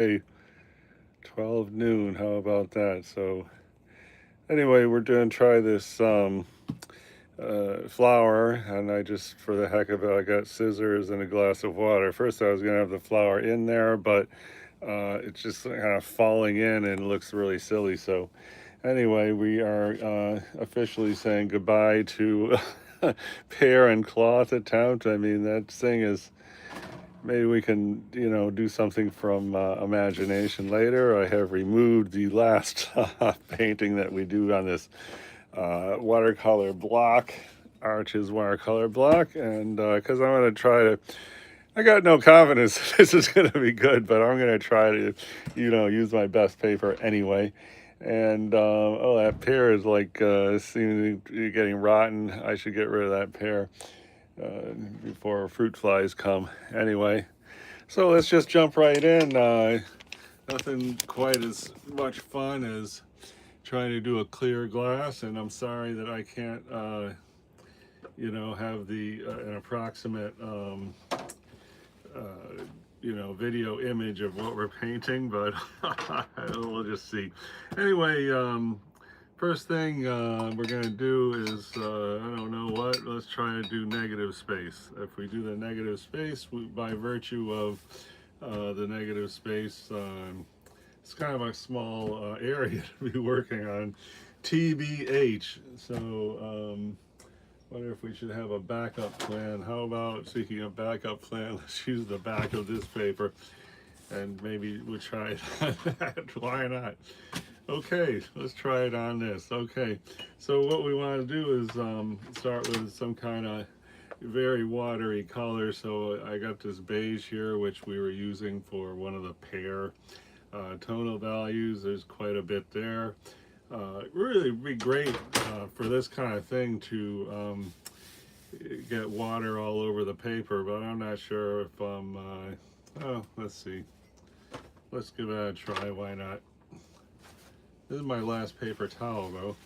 Hey, 12 noon, how about that? So anyway, we're going to try this flour, and I just, for the heck of it, I got scissors and a glass of water. First I was going to have the flour in there, but it's just kind of falling in and it looks really silly. So anyway, we are officially saying goodbye to pear and cloth attempt. I mean, that thing is, maybe we can, do something from imagination later. I have removed the last painting that we do on this watercolor block, Arches watercolor block, and because I'm going to try to, I got no confidence this is going to be good, but I'm going to try to, use my best paper anyway. And oh, that pear is like seeming to be getting rotten. I should get rid of that pear before fruit flies come. Anyway, so let's just jump right in. Nothing quite as much fun as trying to do a clear glass, and I'm sorry that I can't, have the an approximate, video image of what we're painting, but we'll just see. Anyway, first thing we're going to do is, I don't know what, let's try to do negative space. If we do the negative space, by virtue of the negative space, it's kind of a small area to be working on. TBH. So, wonder if we should have a backup plan. How about, speaking of backup plan, let's use the back of this paper and maybe we'll try it on that. Why not? Okay, let's try it on this. Okay, so what we want to do is start with some kind of very watery color. So I got this beige here, which we were using for one of the pear tonal values. There's quite a bit there. Really be great for this kind of thing to get water all over the paper, but I'm not sure if oh, let's see. Let's give that a try. Why not? This is my last paper towel, though.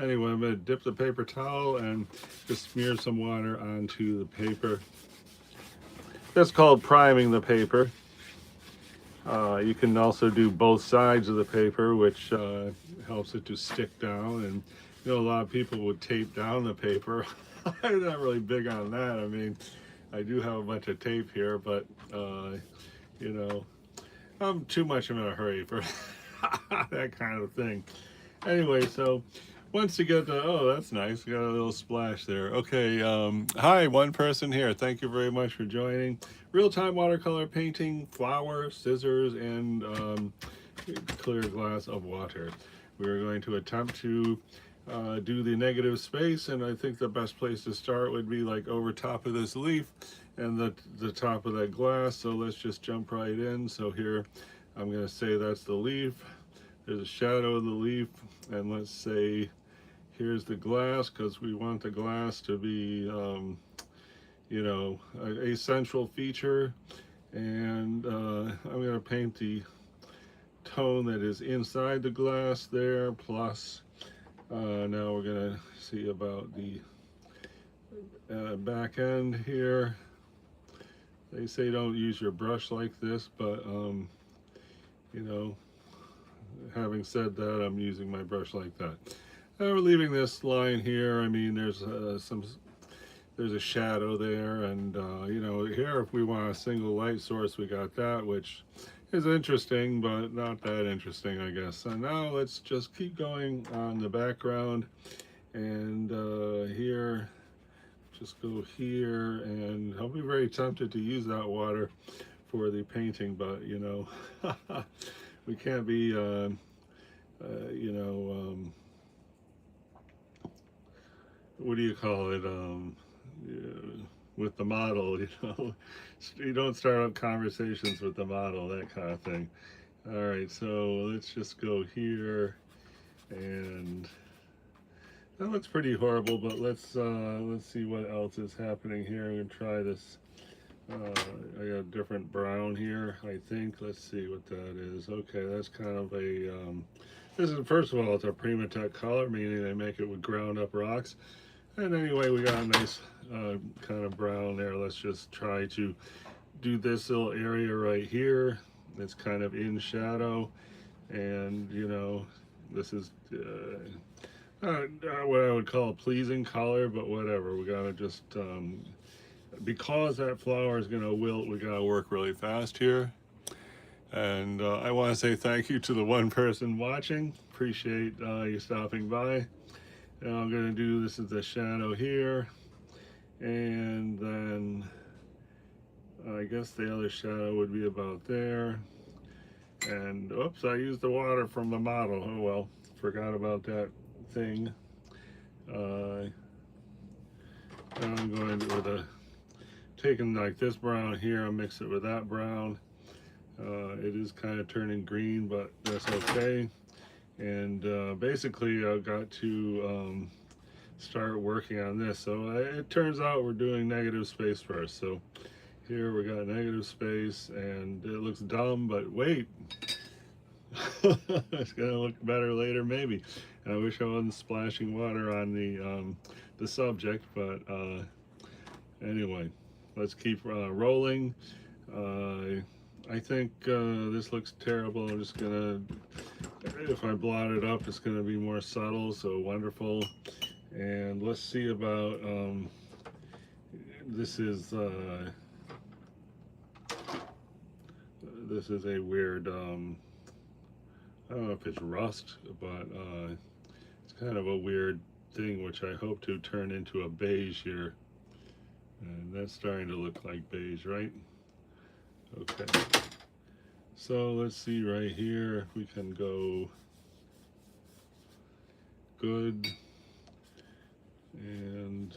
Anyway, I'm going to dip the paper towel and just smear some water onto the paper. That's called priming the paper. You can also do both sides of the paper, which helps it to stick down. And a lot of people would tape down the paper. I'm not really big on that. I mean, I do have a bunch of tape here, but you know, I'm too much in a hurry for that kind of thing. Anyway, so once you get the, oh, that's nice. Got a little splash there. Okay, hi, one person here. Thank you very much for joining. Real-time watercolor painting, flour, scissors, and clear glass of water. We're going to attempt to do the negative space, and I think the best place to start would be like over top of this leaf and the top of that glass. So let's just jump right in. So here, I'm going to say that's the leaf. There's a shadow of the leaf, and let's say here's the glass, because we want the glass to be, a central feature. And I'm going to paint the tone that is inside the glass there, plus now we're going to see about the back end here. They say don't use your brush like this, but having said that, I'm using my brush like that. We're leaving this line here. I mean, there's a shadow there, and here if we want a single light source, we got that, which is interesting, but not that interesting, I guess. And now let's just keep going on the background, and here, just go here, and I'll be very tempted to use that water for the painting, but we can't be what do you call it, with the model, you don't start up conversations with the model, that kind of thing. All right, so let's just go here, and that looks pretty horrible, but let's see what else is happening here. I'm gonna try this. I got a different brown here, I think. Let's see what that is. Okay, that's kind of a this is, first of all, it's a Primatech color, meaning they make it with ground up rocks. And anyway, we got a nice kind of brown there. Let's just try to do this little area right here. it's kind of in shadow, and you know, this is not what I would call a pleasing color, but whatever. We gotta just because that flower is gonna wilt, we gotta work really fast here. And I want to say thank you to the one person watching. Appreciate you stopping by. And I'm gonna do, this is the shadow here, and then I guess the other shadow would be about there. And oops, I used the water from the model. Oh well, forgot about that thing. I'm going to, with a, taking like this brown here, I'll mix it with that brown. It is kind of turning green, but that's okay. And basically I've got to start working on this. So it turns out we're doing negative space first. So here we got negative space, and it looks dumb, but wait. It's gonna look better later, maybe. And I wish I wasn't splashing water on the subject, but anyway, let's keep rolling. I think this looks terrible. I'm just gonna, if I blot it up, it's gonna be more subtle, so wonderful. And let's see about, this is a weird, I don't know if it's rust, but it's kind of a weird thing, which I hope to turn into a beige here. And that's starting to look like beige, right? Okay. So let's see right here if we can go good, and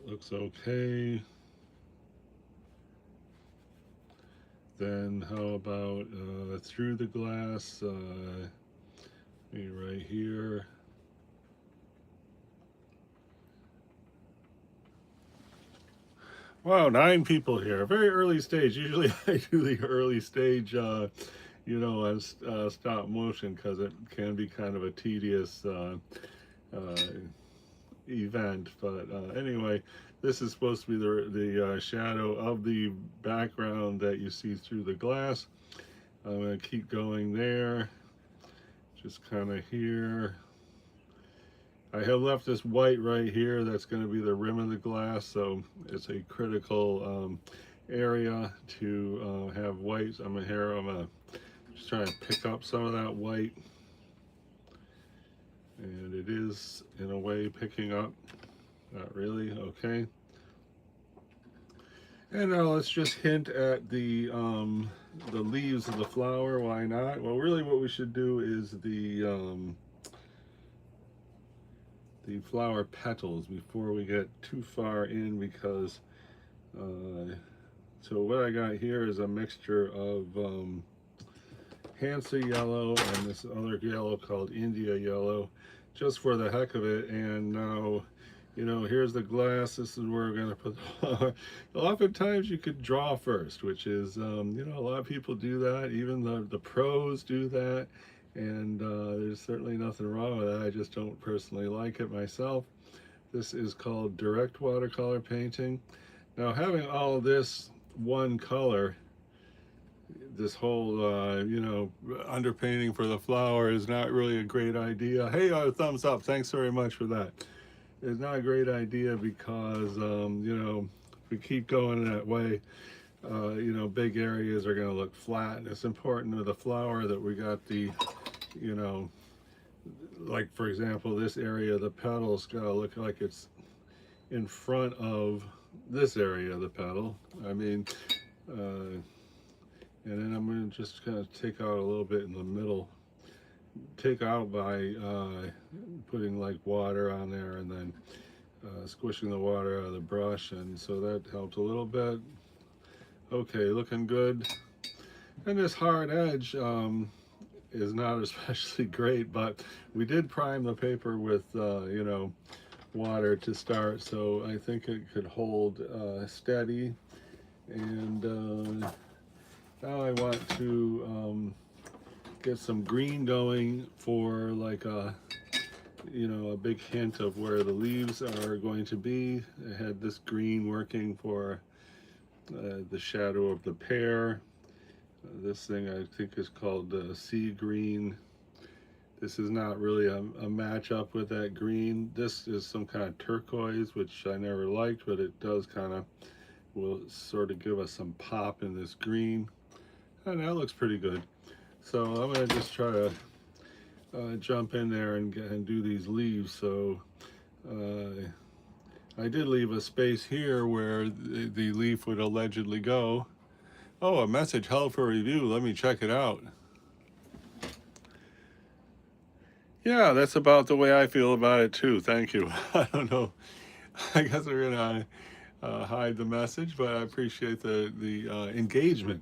looks okay. Then how about through the glass, right here. Wow, 9 people here. Very early stage. Usually I do the early stage, you know, as stop motion, because it can be kind of a tedious event. But anyway, this is supposed to be the shadow of the background that you see through the glass. I'm going to keep going there, just kind of here. I have left this white right here. That's going to be the rim of the glass, so it's a critical area to have white. I'm gonna just try to pick up some of that white, and it is in a way picking up. Not really. Okay. And now let's just hint at the leaves of the flower. Why not? Well, really, what we should do is the flower petals before we get too far in, because so what I got here is a mixture of Hansa yellow and this other yellow called India yellow, just for the heck of it. And now, you know, here's the glass. This is where we're going to put the flower. Oftentimes you could draw first, which is, you know, a lot of people do that. Even the pros do that. And there's certainly nothing wrong with that. I just don't personally like it myself. This is called direct watercolor painting. Now, having all this one color, this whole, you know, underpainting for the flower is not really a great idea. Hey, thumbs up. Thanks very much for that. It's not a great idea because, you know, if we keep going that way, you know, big areas are going to look flat. And it's important with the flower that we got the, you know, like for example, this area of the petals got to look like it's in front of this area of the petal. I mean, and then I'm going to just kind of take out a little bit in the middle. Take out by putting like water on there, and then squishing the water out of the brush, and so that helped a little bit. Okay, looking good. And this hard edge is not especially great, but we did prime the paper with you know, water to start, so I think it could hold steady. And now I want to get some green going for like a, you know, a big hint of where the leaves are going to be. I had this green working for the shadow of the pear. This thing I think is called sea green. This is not really a match-up with that green. This is some kind of turquoise, which I never liked, but it does kind of, will sort of give us some pop in this green. And that looks pretty good. So I'm going to just try to jump in there and do these leaves. So I did leave a space here where the leaf would allegedly go. Oh, a message held for review. Let me check it out. Yeah, that's about the way I feel about it too. Thank you. I don't know. I guess we're gonna hide the message, but I appreciate the engagement.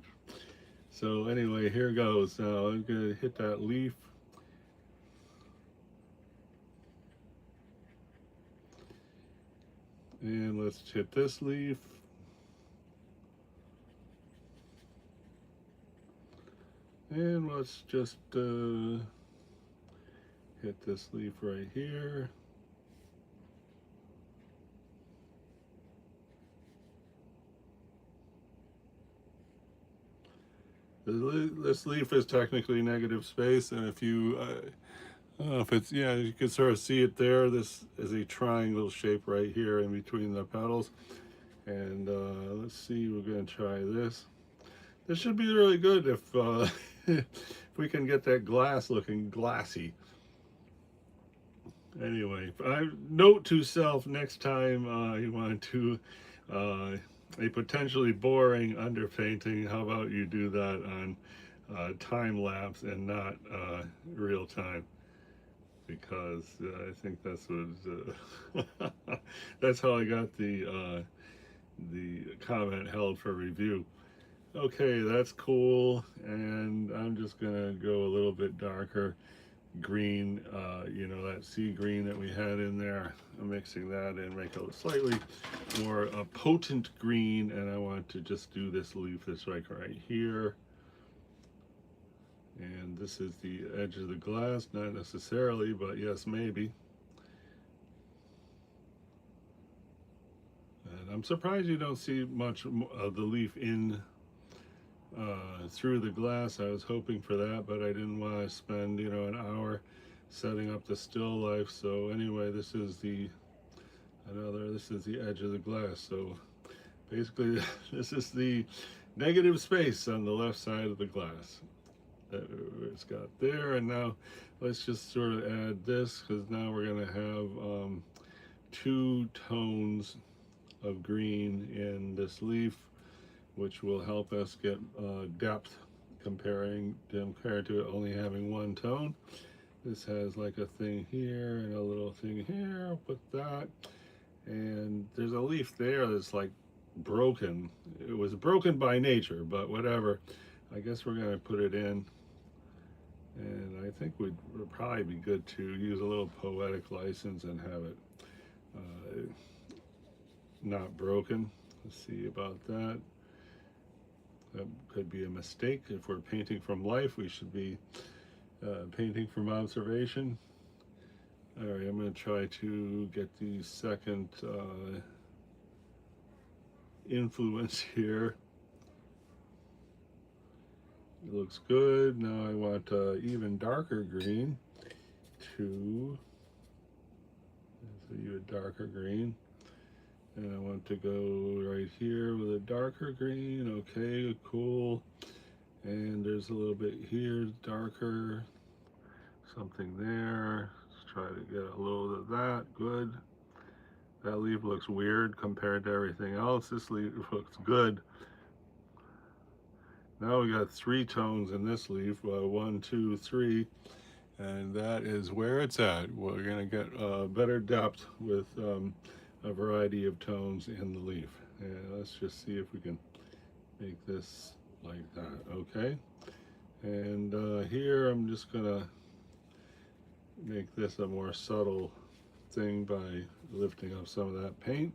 So anyway, here goes. Now I'm gonna hit that leaf. And let's hit this leaf. And let's just hit this leaf right here. This leaf is technically negative space, and if you, I don't know if it's, yeah, you can sort of see it there. This is a triangle shape right here in between the petals. And let's see, we're going to try this. This should be really good if, if we can get that glass looking glassy. Anyway, note to self, next time you want to a potentially boring underpainting, how about you do that on time lapse and not real time? Because I think that's what that's how I got the comment held for review. Okay, that's cool, and I'm just gonna go a little bit darker green, you know, that sea green that we had in there. I'm mixing that in, make it slightly more potent green, and I want to just do this leaf that's like right here. And this is the edge of the glass, not necessarily, but yes, maybe. And I'm surprised you don't see much of the leaf in through the glass. I was hoping for that, but I didn't want to spend, you know, an hour setting up the still life. So anyway, this is the edge of the glass. So basically this is the negative space on the left side of the glass. It's got there, and now let's just sort of add this, because now we're going to have 2 tones of green in this leaf, which will help us get depth compared to it only having 1 tone. This has like a thing here and a little thing here. I'll put that, and there's a leaf there that's like broken. It was broken by nature, but whatever. I guess we're gonna put it in, and I think would probably be good to use a little poetic license and have it not broken. Let's see about that. That could be a mistake. If we're painting from life, we should be painting from observation. All right, I'm going to try to get the second influence here. It looks good. Now I want even darker green to, so you a darker green. And I want to go right here with a darker green. Okay, cool. And there's a little bit here, darker, something there. Let's try to get a little of that. Good. That leaf looks weird compared to everything else. This leaf looks good. Now we got 3 tones in this leaf, 1, 2, 3, and that is where it's at. We're gonna get better depth with a variety of tones in the leaf. And let's just see if we can make this like that. Okay, and here I'm just gonna make this a more subtle thing by lifting up some of that paint.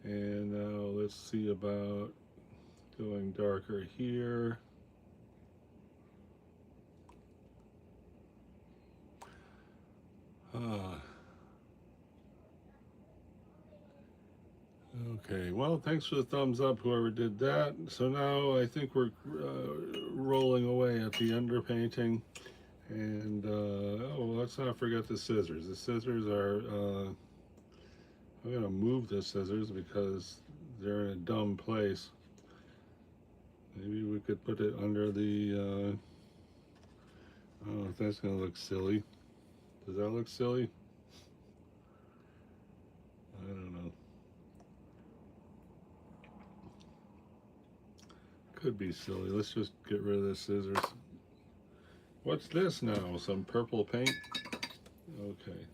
And now let's see about going darker here. Okay, well, thanks for the thumbs up, whoever did that. So now I think we're rolling away at the underpainting. And, oh, let's not forget the scissors. The scissors are, I'm going to move the scissors because they're in a dumb place. Maybe we could put it under the, I don't know if that's going to look silly. Does that look silly? I don't know. Could be silly. Let's just get rid of the scissors. What's this now? Some purple paint? Okay.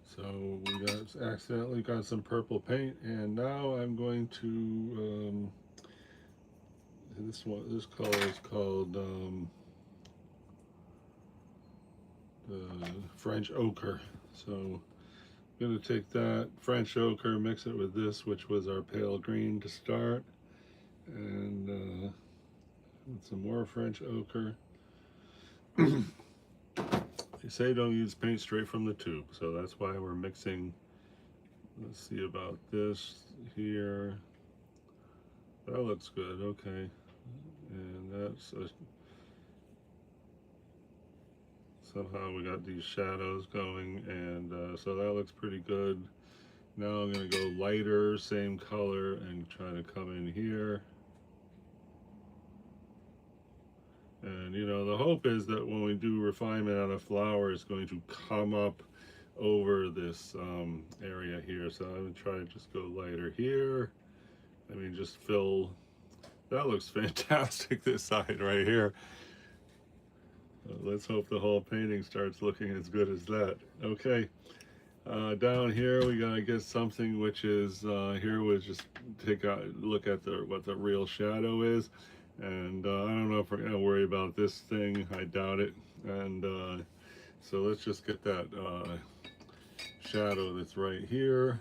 So we accidentally got some purple paint, and now I'm going to this color is called French ochre. So I'm going to take that French ochre, mix it with this, which was our pale green to start, and some more French ochre. They say don't use paint straight from the tube, so that's why we're mixing. Let's see about this here. That looks good, okay. And that's somehow we got these shadows going, and so that looks pretty good. Now I'm going to go lighter, same color, and try to come in here. And you know, the hope is that when we do refinement on a flower, it's going to come up over this area here. So I'm going to try to just go lighter here. I mean, just fill. That looks fantastic, this side right here. Let's hope the whole painting starts looking as good as that. Okay, down here we gotta get something which is here. We'll just take a look at what the real shadow is, and I don't know if we're gonna worry about this thing. I doubt it. And so let's just get that shadow that's right here.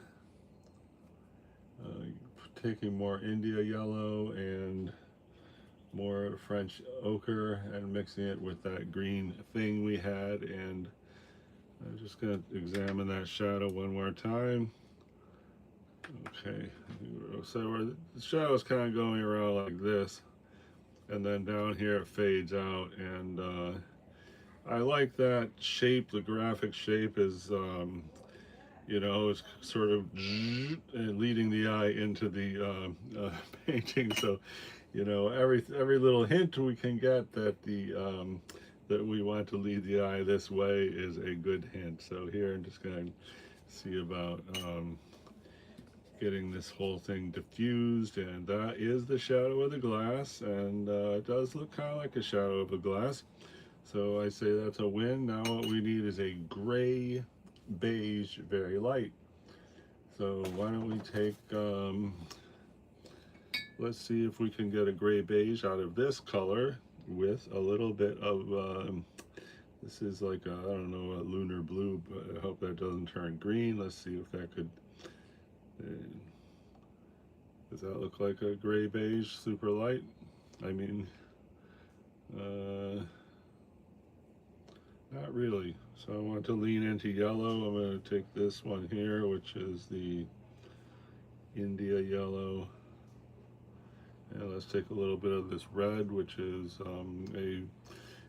Taking more India yellow and more French ochre and mixing it with that green thing we had, and I'm just going to examine that shadow one more time. Okay, so the shadow is kind of going around like this, and then down here it fades out, and I like that shape. The graphic shape is you know, it's sort of leading the eye into the painting. So you know, every little hint we can get that that we want to lead the eye this way is a good hint. So here I'm just going to see about getting this whole thing diffused, and that is the shadow of the glass, and it does look kind of like a shadow of a glass. So I say that's a win. Now what we need is a gray beige, very light. So why don't we take let's see if we can get a gray beige out of this color with a little bit of, this is like, I don't know, a lunar blue, but I hope that doesn't turn green. Let's see if that could, does that look like a gray beige, super light? I mean, not really. So I want to lean into yellow. I'm going to take this one here, which is the India yellow. And let's take a little bit of this red, which is a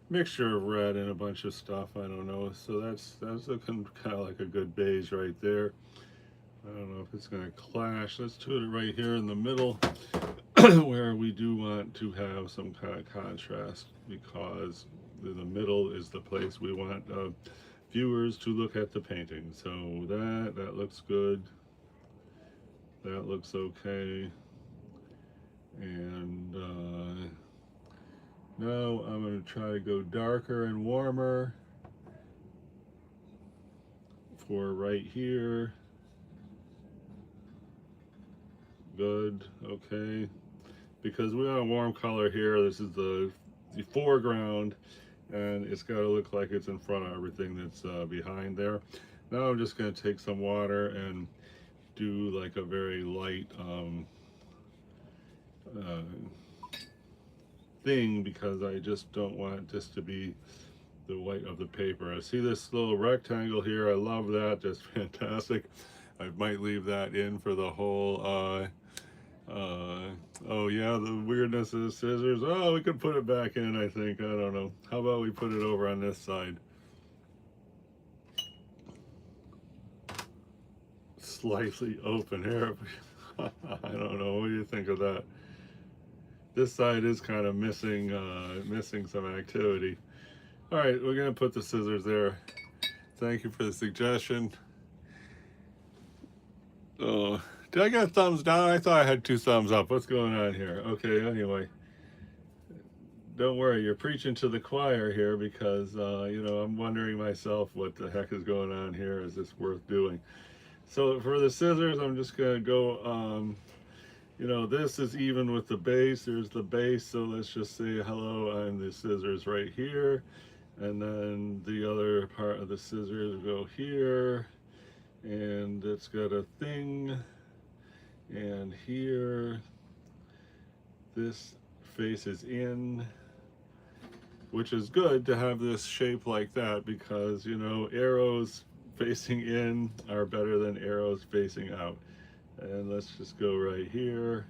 mixture of red and a bunch of stuff. I don't know. So that's looking kind of like a good beige right there. I don't know if it's going to clash. Let's do it right here in the middle, where we do want to have some kind of contrast, because the middle is the place we want viewers to look at the painting. So that looks good. That looks okay. And now I'm going to try to go darker and warmer for right here. Good, okay. Because we want a warm color here. This is the foreground, and it's got to look like it's in front of everything that's behind there. Now I'm just going to take some water and do like a very light thing, because I just don't want this to be the white of the paper. I see this little rectangle here. I love that. Just fantastic. I might leave that in for the whole oh yeah, the weirdness of the scissors. Oh, we could put it back in, I think. I don't know. How about we put it over on this side? Slightly open here. I don't know. What do you think of that? This side is kind of missing missing some activity. All right, we're gonna put the scissors there. Thank you for the suggestion. Oh, did I get a thumbs down? I thought I had 2 thumbs up. What's going on here? Okay, anyway. Don't worry, you're preaching to the choir here because, you know, I'm wondering myself what the heck is going on here. Is this worth doing? So for the scissors, I'm just going to go, you know, this is even with the base. There's the base, so let's just say hello on the scissors right here. And then the other part of the scissors go here. And it's got a thing. And here, this faces in, which is good to have this shape like that because, you know, arrows facing in are better than arrows facing out. And let's just go right here.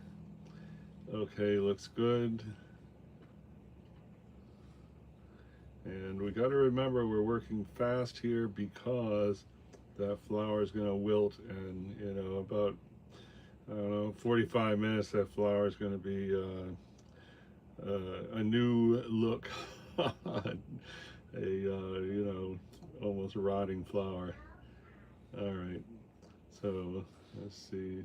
Okay, looks good. And we got to remember we're working fast here because that flower is going to wilt, and you know, about, I don't know, 45 minutes that flower is going to be a new look. You know, almost rotting flower. All right, so let's see.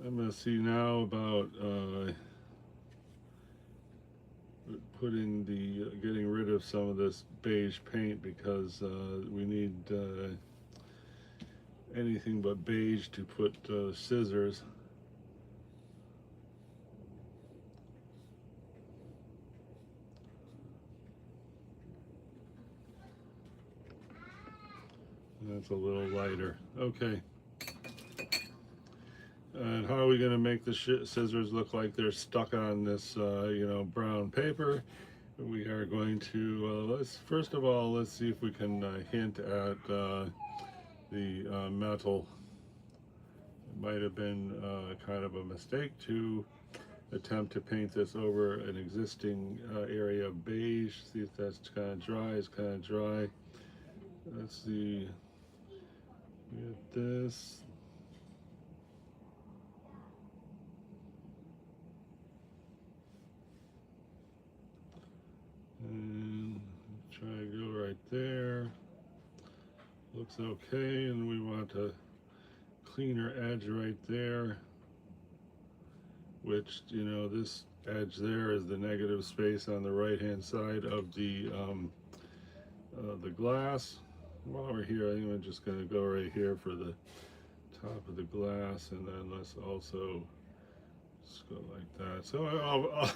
I'm gonna see now about getting rid of some of this beige paint because we need anything but beige to put scissors. That's a little lighter. Okay. And how are we going to make the scissors look like they're stuck on this, you know, brown paper? We are going to, first of all, let's see if we can hint at the metal. It might have been kind of a mistake to attempt to paint this over an existing area of beige. See if that's kind of dry. It's kind of dry. Let's see. We have this. And try to go right there. Looks okay, and we want a cleaner edge right there, which, you know, this edge there is the negative space on the right hand side of the glass. While we're here, I think I'm just going to go right here for the top of the glass, and then let's also just go like that. So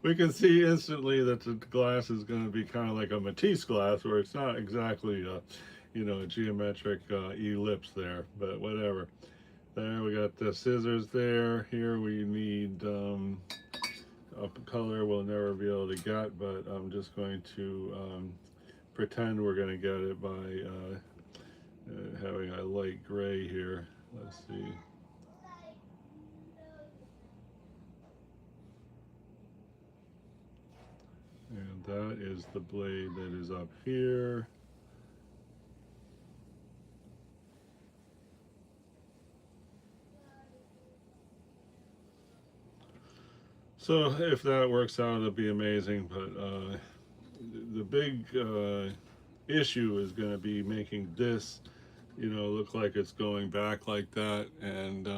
we can see instantly that the glass is going to be kind of like a Matisse glass, where it's not exactly you know, a geometric ellipse there, but whatever. There we got the scissors there. Here we need a color we'll never be able to get, but I'm just going to pretend we're going to get it by having a light gray here. Let's see. And that is the blade that is up here. So if that works out, it'll be amazing. But the big issue is going to be making this, you know, look like it's going back like that. And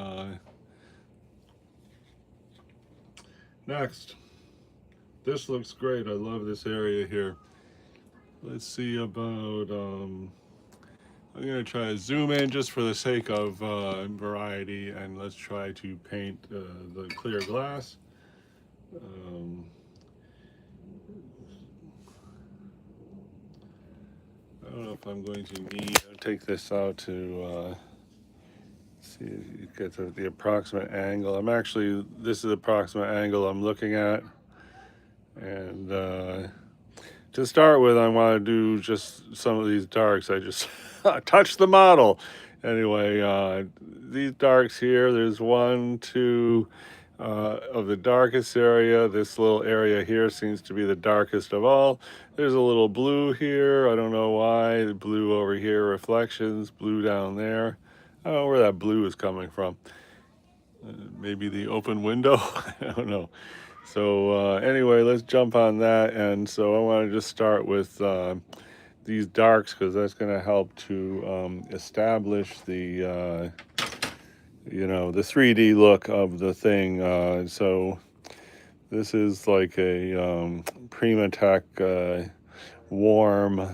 next, this looks great. I love this area here. Let's see about, I'm going to try to zoom in just for the sake of variety, and let's try to paint the clear glass. I don't know if I'm going to need to take this out to see See, you get the approximate angle. This is the approximate angle I'm looking at. And to start with, I want to do just some of these darks. I just touched the model. Anyway, these darks here, there's one, two of the darkest area. This little area here seems to be the darkest of all. There's a little blue here. I don't know why. The blue over here, reflections, blue down there. I don't know where that blue is coming from. Maybe the open window. I don't know. So anyway, let's jump on that. And so I want to just start with these darks, because that's going to help to establish the the 3D look of the thing. So this is like a Primatech warm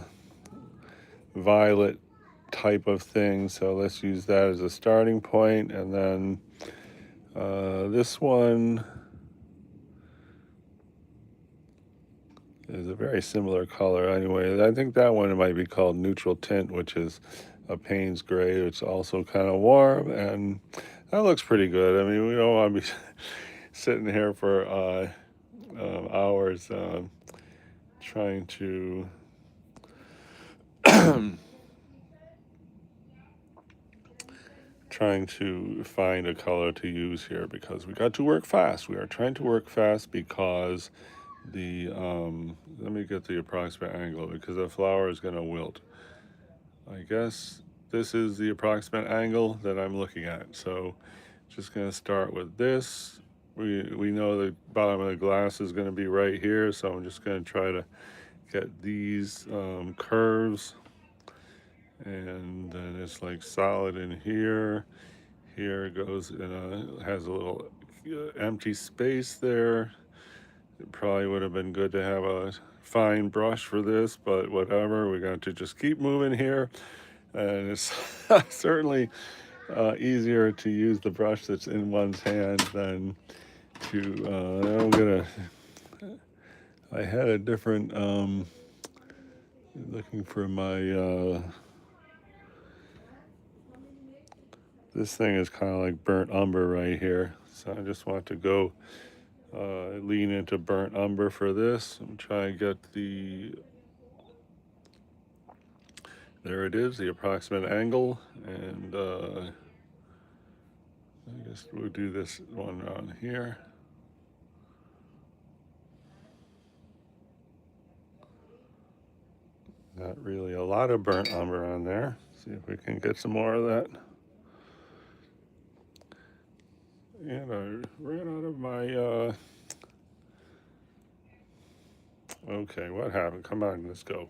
violet type of thing. So let's use that as a starting point. And then this one is a very similar color. Anyway, I think that one might be called neutral tint, which is a Payne's gray. It's also kind of warm, and that looks pretty good. I mean, we don't want to be sitting here for hours trying to trying to find a color to use here, because we got to work fast. We are trying to work fast because the let me get the approximate angle, because the flower is going to wilt. I guess this is the approximate angle that I'm looking at. So just going to start with this. We know the bottom of the glass is going to be right here, so I'm just going to try to get these curves, and then it's like solid in here. Here it goes in has a little empty space there. It probably would have been good to have a fine brush for this, but whatever. We got to just keep moving here, and it's certainly easier to use the brush that's in one's hand than to. I had a different. Looking for my. This thing is kind of like burnt umber right here, so I just want to go lean into burnt umber for this. I'm trying to get there it is, the approximate angle, and I guess we'll do this one on here. Not really a lot of burnt umber on there. See if we can get some more of that. And I ran out of my, okay, what happened? Come on, let's go.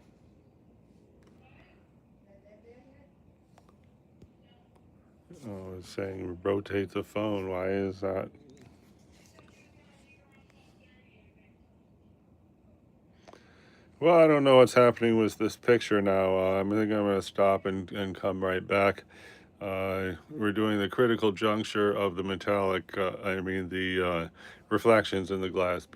Oh, it's saying rotate the phone. Why is that? Well, I don't know what's happening with this picture now. I think I'm going to stop and come right back. We're doing the critical juncture of the metallic, the reflections in the glass.